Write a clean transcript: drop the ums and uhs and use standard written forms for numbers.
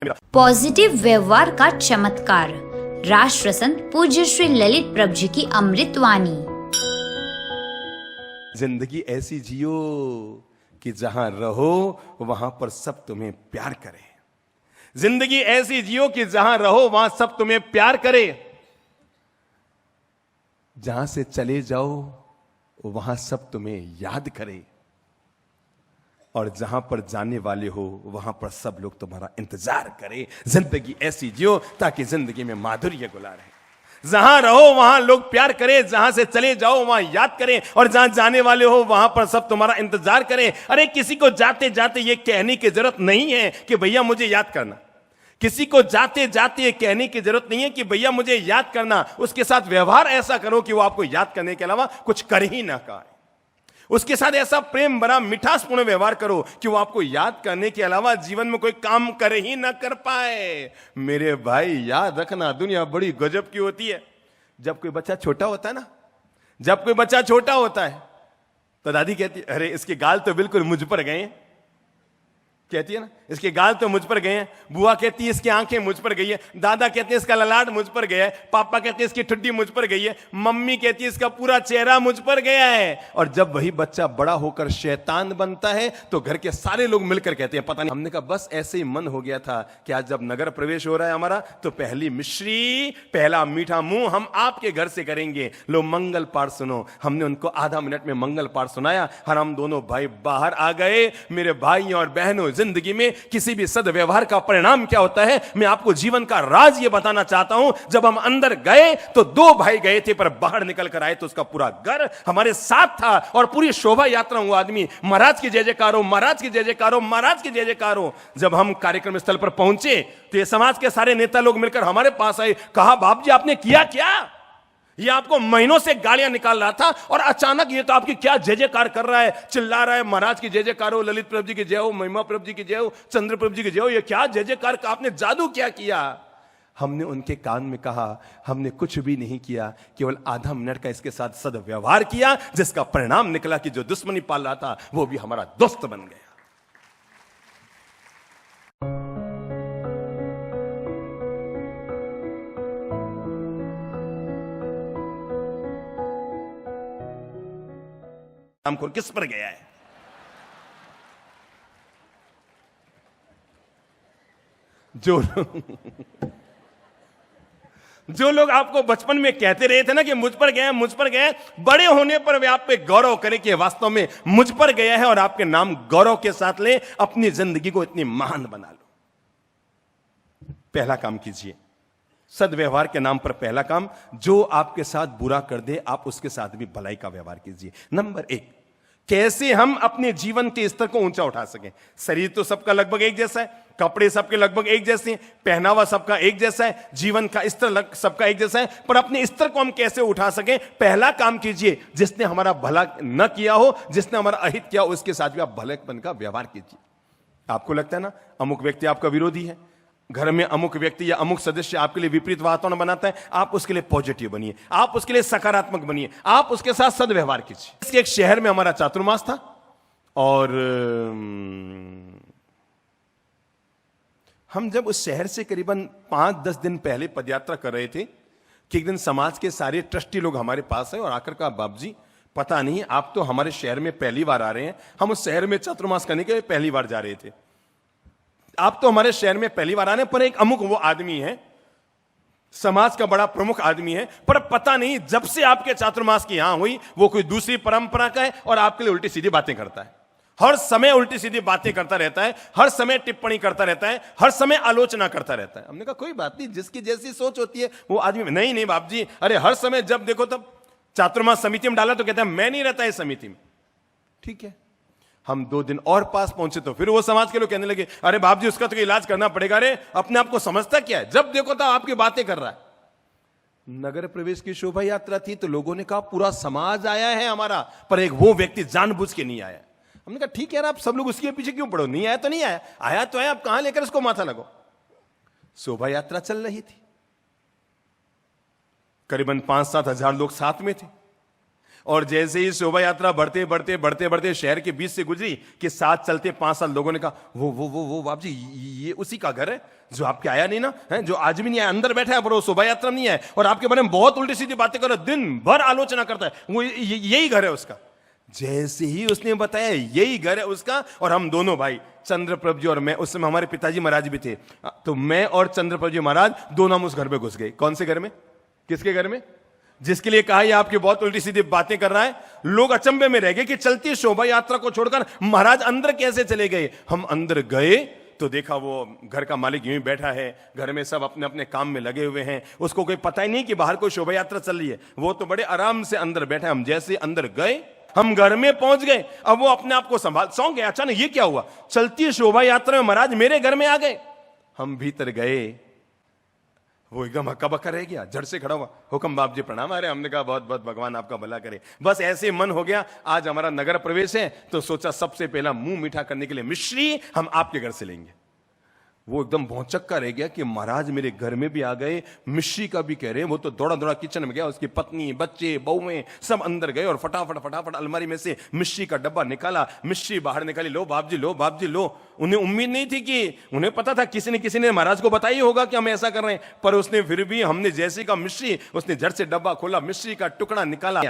Positive व्यवहार का चमत्कार। राष्ट्र संत पूज्य श्री ललित प्रभु जी की अमृत वाणी। जिंदगी ऐसी जियो कि जहां रहो वहां पर सब तुम्हें प्यार करे। जिंदगी ऐसी जियो कि जहां रहो वहां सब तुम्हें प्यार करे। जहां से चले जाओ वहां सब तुम्हें याद करे, और जहां पर जाने वाले हो वहां पर सब लोग तुम्हारा इंतजार करें। जिंदगी ऐसी जियो ताकि जिंदगी में माधुर्य गुला रहे। जहां रहो वहां लोग प्यार करें, जहां से चले जाओ वहां याद करें, और जहां जाने वाले हो वहां पर सब तुम्हारा इंतजार करें। अरे किसी को जाते जाते ये कहने की जरूरत नहीं है कि भैया मुझे याद करना। किसी को जाते जाते ये कहने की जरूरत नहीं है कि भैया मुझे याद करना। उसके साथ व्यवहार ऐसा करो कि वो आपको याद करने के अलावा कुछ कर ही ना पाए। उसके साथ ऐसा प्रेम भरा मिठासपूर्ण व्यवहार करो कि वो आपको याद करने के अलावा जीवन में कोई काम कर ही ना कर पाए। मेरे भाई याद रखना, दुनिया बड़ी गजब की होती है। जब कोई बच्चा छोटा होता है ना, जब कोई बच्चा छोटा होता है तो दादी कहती है, अरे इसके गाल तो बिल्कुल मुझ पर गए हैं। कहती है ना, इसके गाल तो मुझ पर गए हैं। बुआ कहती है इसकी आंखें मुझ पर गई है। दादा कहते हैं इसका ललाट मुझ पर गया है। पापा कहते हैं इसकी ठुड्डी मुझ पर गई है। मम्मी कहती है इसका पूरा चेहरा मुझ पर गया है। और जब वही बच्चा बड़ा होकर शैतान बनता है तो घर के सारे लोग मिलकर कहते हैं पता नहीं। हमने कहा बस ऐसे ही मन हो गया था कि आज जब नगर प्रवेश हो रहा है हमारा, तो पहली मिश्री, पहला मीठा मुंह हम आपके घर से करेंगे। लो मंगल पाठ सुनो। हमने उनको आधा मिनट में मंगल पाठ सुनाया और हम दोनों भाई बाहर आ गए। मेरे भाई और बहनों, जिंदगी में किसी भी सद्व्यवहार का परिणाम क्या होता है, मैं आपको जीवन का राज ये बताना चाहता हूं। जब हम अंदर गए तो दो भाई गए थे, पर बाहर निकल कर आए तो उसका पूरा घर हमारे साथ था। और पूरी शोभा यात्रा हुआ आदमी, महाराज की जय जयकार हो, महाराज की जय जयकार हो, महाराज की जय जयकार हो। जब हम कार्यक्रम स्थल पर पहुंचे तो ये समाज के सारे नेता लोग मिलकर हमारे पास आए। कहा बाप जी आपने किया क्या? ये आपको महीनों से गालियां निकाल रहा था और अचानक ये तो आपकी क्या जय जयकार कर रहा है, चिल्ला रहा है महाराज की जय जयकार हो, ललित प्रभु जी की जय हो, महिमा प्रभु जी की जय हो, चंद्र प्रभु जी की जय हो। ये क्या जय जयकार का आपने जादू क्या किया? हमने उनके कान में कहा हमने कुछ भी नहीं किया, केवल आधा मिनट का इसके साथ सद्व्यवहार किया, जिसका परिणाम निकला कि जो दुश्मनी पाल रहा था वो भी हमारा दोस्त बन गया। रामखोर किस पर गया है? जो लोग आपको बचपन में कहते रहे थे ना कि मुझ पर गए, मुझ पर गए, बड़े होने पर वे आप पे गौरव करें कि वास्तव में मुझ पर गया है, और आपके नाम गौरव के साथ ले। अपनी जिंदगी को इतनी महान बना लो। पहला काम कीजिए सद्व्यवहार के नाम पर। पहला काम, जो आपके साथ बुरा कर दे आप उसके साथ भी भलाई का व्यवहार कीजिए। नंबर एक, कैसे हम अपने जीवन के स्तर को ऊंचा उठा सकें। शरीर तो सबका लगभग एक जैसा है, कपड़े सबके लगभग एक जैसे हैं, पहनावा सबका एक जैसा है, जीवन का स्तर सबका एक जैसा है, पर अपने स्तर को हम कैसे उठा सकें। पहला काम कीजिए, जिसने हमारा भला न किया हो, जिसने हमारा अहित किया हो, उसके साथ भी आप भलेपन का व्यवहार कीजिए। आपको लगता है ना अमुक व्यक्ति आपका विरोधी है, घर में अमुक व्यक्ति या अमुक सदस्य आपके लिए विपरीत वातावरण बनाता है, आप उसके लिए पॉजिटिव बनिए, आप उसके लिए सकारात्मक बनिए, आप उसके साथ सद्व्यवहार कीजिए। इसके एक शहर में हमारा चातुर्मास था, और हम जब उस शहर से करीबन 5-10 दिन पहले पदयात्रा कर रहे थे कि एक दिन समाज के सारे ट्रस्टी लोग हमारे पास आए और आकर कहा बाप जी पता नहीं आप तो हमारे शहर में पहली बार आ रहे हैं, हम उस शहर में चातुर्मास करने के लिए पहली बार जा रहे थे, आप तो हमारे शहर में पहली बार आने, पर एक अमुक वो आदमी है, समाज का बड़ा प्रमुख आदमी है, पर पता नहीं जब से आपके चातुर्मास की यहां हुई वो कोई दूसरी परंपरा का है और आपके लिए उल्टी सीधी बातें करता है। हर समय उल्टी सीधी बातें करता रहता है, हर समय टिप्पणी करता रहता है, हर समय आलोचना करता रहता है। हमने कहा कोई बात नहीं, जिसकी जैसी सोच होती है वो आदमी। नहीं बाप जी, अरे हर समय जब देखो तब चातुर्मास समिति में डाला तो कहता है मैं नहीं रहता इस समिति में। ठीक है, हम 2 दिन और पास पहुंचे तो फिर वो समाज के लोग कहने लगे अरे बाप जी उसका तो इलाज करना पड़ेगा। अरे अपने आप को समझता क्या है, जब देखो तो आपकी बातें कर रहा है। नगर प्रवेश की शोभा यात्रा थी तो लोगों ने कहा पूरा समाज आया है हमारा, पर एक वो व्यक्ति जानबूझ के नहीं आया। हमने कहा ठीक है यार, आप सब लोग उसके पीछे क्यों पड़ो, नहीं आया तो नहीं आया, आया तो आया, आप कहां लेकर उसको माथा लगो। शोभा यात्रा चल रही थी, करीबन 5-7 हजार लोग साथ में थे। और जैसे ही शोभा यात्रा बढ़ते बढ़ते बढ़ते बढ़ते शहर के बीच से गुजरी कि साथ चलते 5 साल लोगों ने कहा वो बाप जी ये उसी का घर है जो आपके आया नहीं ना है, जो आज भी नहीं आया, अंदर बैठा है पर वो शोभा यात्रा नहीं है और आपके बारे में बहुत उल्टी सीधी बातें कर रहा है, दिन भर आलोचना करता है, वो यही घर है उसका। जैसे ही उसने बताया यही घर है उसका, और हम दोनों भाई चंद्रप्रभ जी और मैं, उस समय हमारे पिताजी महाराज भी थे, तो मैं और चंद्रप्रभ जी महाराज दोनों हम उस घर में घुस गए। कौन से घर में? किसके घर में? जिसके लिए कहा ये आपकी बहुत उल्टी सीधी बातें कर रहा है। लोग अचंभे में रह गए कि चलती शोभा यात्रा को छोड़कर महाराज अंदर कैसे चले गए। हम अंदर गए तो देखा वो घर का मालिक यूं ही बैठा है, घर में सब अपने अपने काम में लगे हुए हैं, उसको कोई पता ही नहीं कि बाहर कोई शोभा यात्रा चल रही है, वो तो बड़े आराम से अंदर बैठा है। हम जैसे अंदर गए, हम घर में पहुंच गए, अब वो अपने आप को संभाल सौंग गए। अचानक ये क्या हुआ, चलती शोभा यात्रा में महाराज मेरे घर में आ गए। हम भीतर गए, वो एकदम हक्का बक्का रह गया, झट से खड़ा हुआ, हुक्म बाप जी प्रणाम। अरे हमने कहा बहुत बहुत भगवान आपका भला करे। बस ऐसे मन हो गया, आज हमारा नगर प्रवेश है तो सोचा सबसे पहला मुंह मीठा करने के लिए मिश्री हम आपके घर से लेंगे। वो एकदम भौचक्का रह गया कि महाराज मेरे घर में भी आ गए, मिश्री का भी कह रहे हैं। वो तो दौड़ा दौड़ा किचन में गया, उसकी पत्नी बच्चे बहुएं सब अंदर गए और फटाफट अलमारी में से मिश्री का डब्बा निकाला, मिश्री बाहर निकाली, लो बाप जी लो। उन्हें उम्मीद नहीं थी कि, उन्हें पता था किसी ने महाराज को बताया होगा कि हम ऐसा कर रहे हैं, पर उसने फिर भी, हमने जैसे का मिश्री, उसने झट से डब्बा खोला, मिश्री का टुकड़ा निकाला।